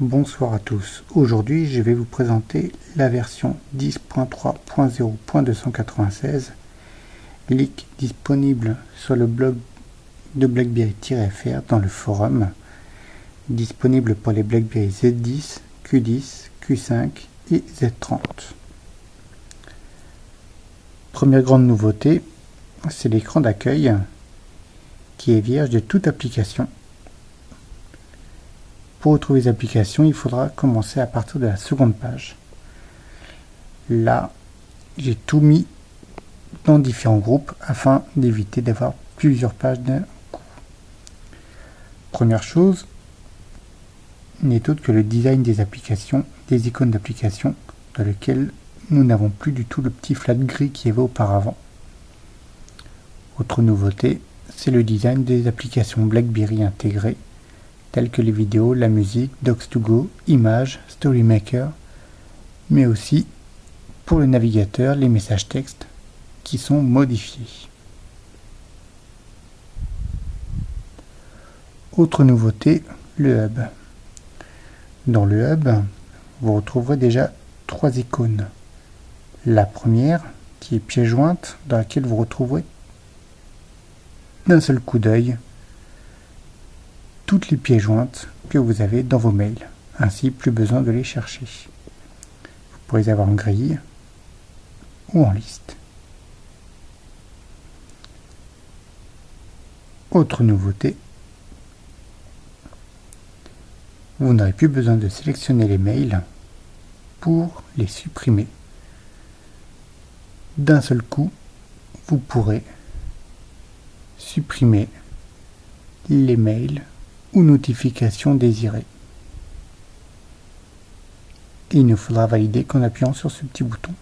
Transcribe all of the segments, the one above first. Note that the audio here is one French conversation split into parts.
Bonsoir à tous. Aujourd'hui, je vais vous présenter la version 10.3.0.296 leak disponible sur le blog de BlackBerry-FR dans le forum, disponible pour les BlackBerry Z10, Q10, Q5 et Z30. Première grande nouveauté, c'est l'écran d'accueil qui est vierge de toute application. Pour retrouver les applications, il faudra commencer à partir de la seconde page. Là, j'ai tout mis dans différents groupes afin d'éviter d'avoir plusieurs pages d'un coup. Première chose n'est autre que le design des applications, des icônes d'application, dans lequel nous n'avons plus du tout le petit flat gris qu'il y avait auparavant. Autre nouveauté, c'est le design des applications BlackBerry intégrées, telles que les vidéos, la musique, Docs2Go, Images, StoryMaker, mais aussi pour le navigateur, les messages textes qui sont modifiés. Autre nouveauté, le hub. Dans le hub, vous retrouverez déjà trois icônes. La première, qui est pièce jointe, dans laquelle vous retrouverez d'un seul coup d'œil toutes les pièces jointes que vous avez dans vos mails. Ainsi, plus besoin de les chercher. Vous pourrez les avoir en grille ou en liste. Autre nouveauté, vous n'aurez plus besoin de sélectionner les mails pour les supprimer. D'un seul coup, vous pourrez supprimer les mails ou notifications désirées. Et il nous faudra valider qu'en appuyant sur ce petit bouton.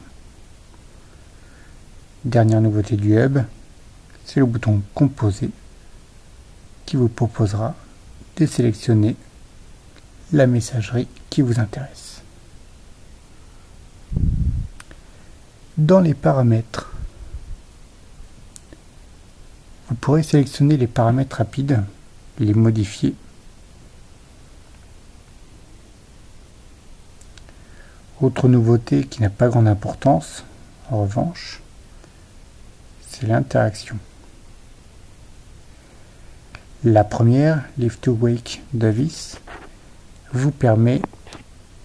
Dernière nouveauté du hub, c'est le bouton Composer qui vous proposera de sélectionner la messagerie qui vous intéresse. Dans les paramètres, vous pourrez sélectionner les paramètres rapides, les modifier. Autre nouveauté qui n'a pas grande importance, en revanche, c'est l'interaction. La première, Lift to Wake Davis, vous permet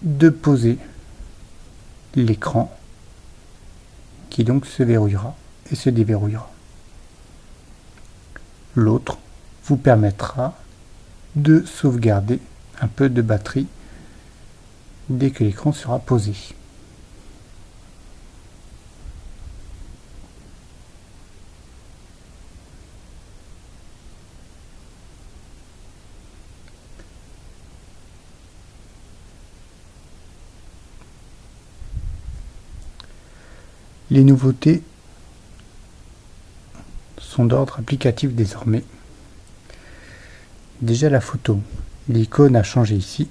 de poser l'écran qui donc se verrouillera et se déverrouillera. L'autre vous permettra de sauvegarder un peu de batterie dès que l'écran sera posé. Les nouveautés sont d'ordre applicatif désormais. Déjà la photo, l'icône a changé ici.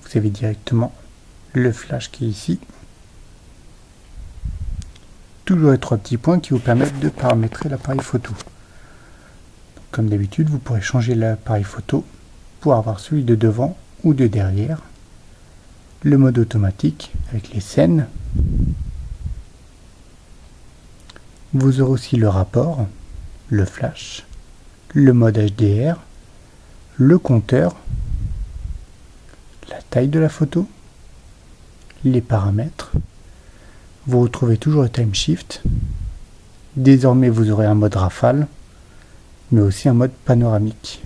Vous avez directement le flash qui est ici. Toujours les trois petits points qui vous permettent de paramétrer l'appareil photo. Comme d'habitude, vous pourrez changer l'appareil photo pour avoir celui de devant ou de derrière. Le mode automatique avec les scènes. Vous aurez aussi le rapport, le flash, le mode HDR, le compteur, la taille de la photo, les paramètres. Vous retrouvez toujours le time shift. Désormais, vous aurez un mode rafale, mais aussi un mode panoramique.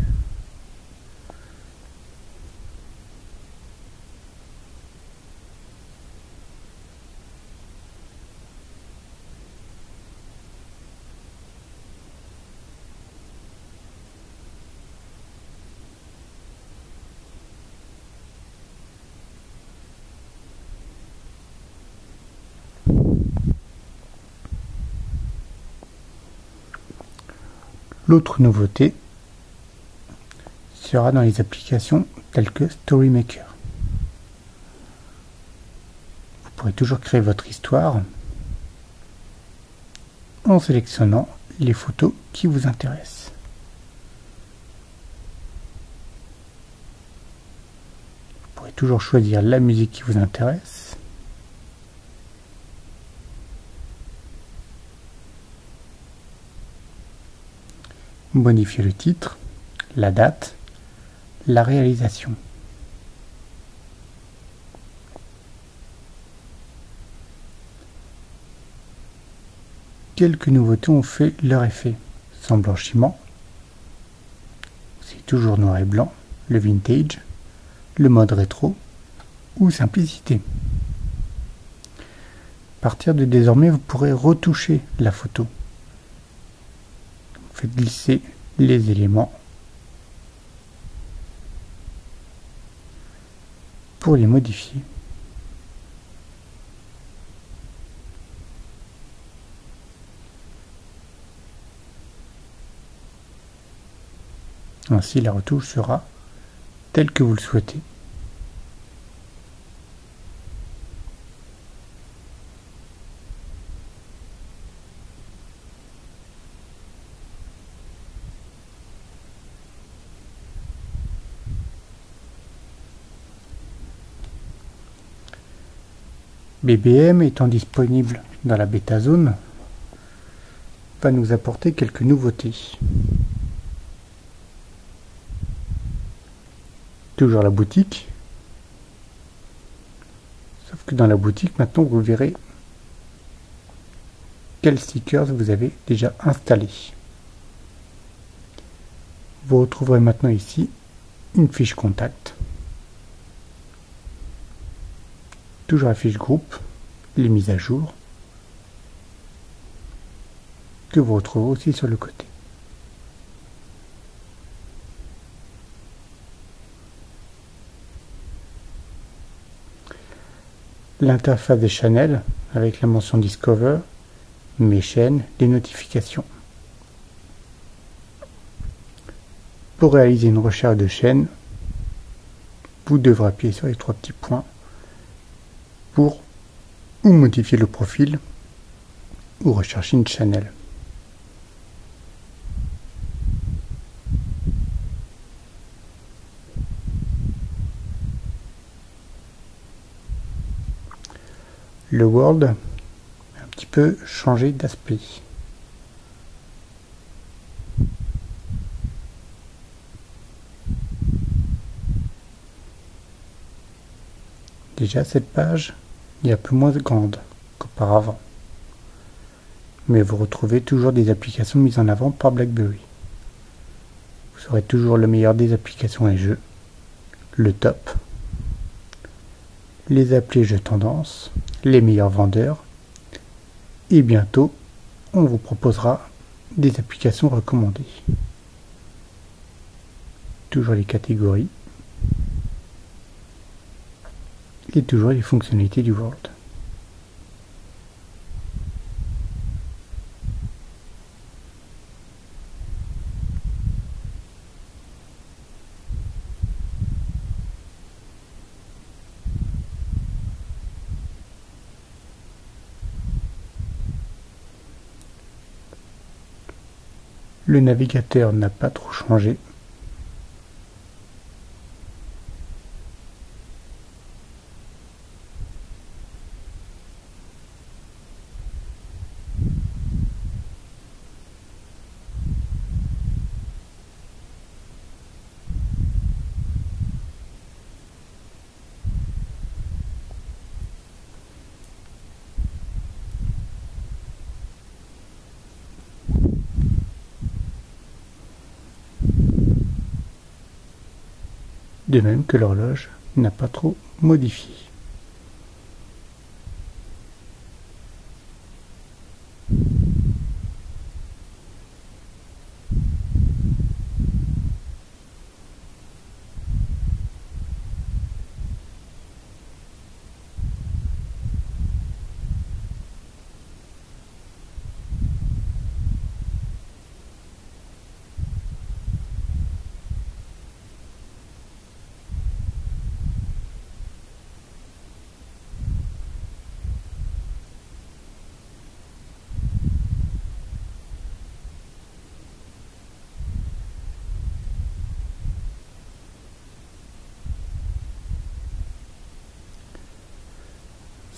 L'autre nouveauté sera dans les applications telles que StoryMaker. Vous pourrez toujours créer votre histoire en sélectionnant les photos qui vous intéressent. pourrez toujours choisir la musique qui vous intéresse. Modifier le titre, la date, la réalisation. Quelques nouveautés ont fait leur effet. Sans blanchiment, c'est toujours noir et blanc, le vintage, le mode rétro ou simplicité. À partir de désormais, vous pourrez retoucher la photo. Vous faites glisser les éléments pour les modifier. Ainsi, la retouche sera telle que vous le souhaitez. BBM étant disponible dans la bêta zone, va nous apporter quelques nouveautés. Toujours la boutique, sauf que dans la boutique maintenant vous verrez quels stickers vous avez déjà installés. Vous retrouverez maintenant ici une fiche contact, toujours la fiche groupe, les mises à jour, que vous retrouvez aussi sur le côté. L'interface des channels avec la mention Discover, mes chaînes, les notifications. Pour réaliser une recherche de chaîne, vous devrez appuyer sur les trois petits points pour ou modifier le profil ou rechercher une channel. Le World a un petit peu changé d'aspect. Déjà cette page est un peu moins grande qu'auparavant, mais vous retrouvez toujours des applications mises en avant par BlackBerry. Vous aurez toujours le meilleur des applications et jeux, le top, les applis jeux tendance, les meilleurs vendeurs, et bientôt on vous proposera des applications recommandées. Toujours les catégories et toujours les fonctionnalités du World. Le navigateur n'a pas trop changé. De même que l'horloge n'a pas trop modifié.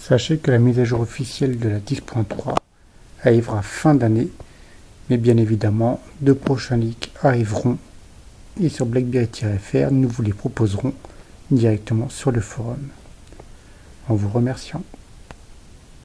Sachez que la mise à jour officielle de la 10.3 arrivera fin d'année, mais bien évidemment, de prochains leaks arriveront et sur BlackBerry-FR, nous vous les proposerons directement sur le forum. En vous remerciant.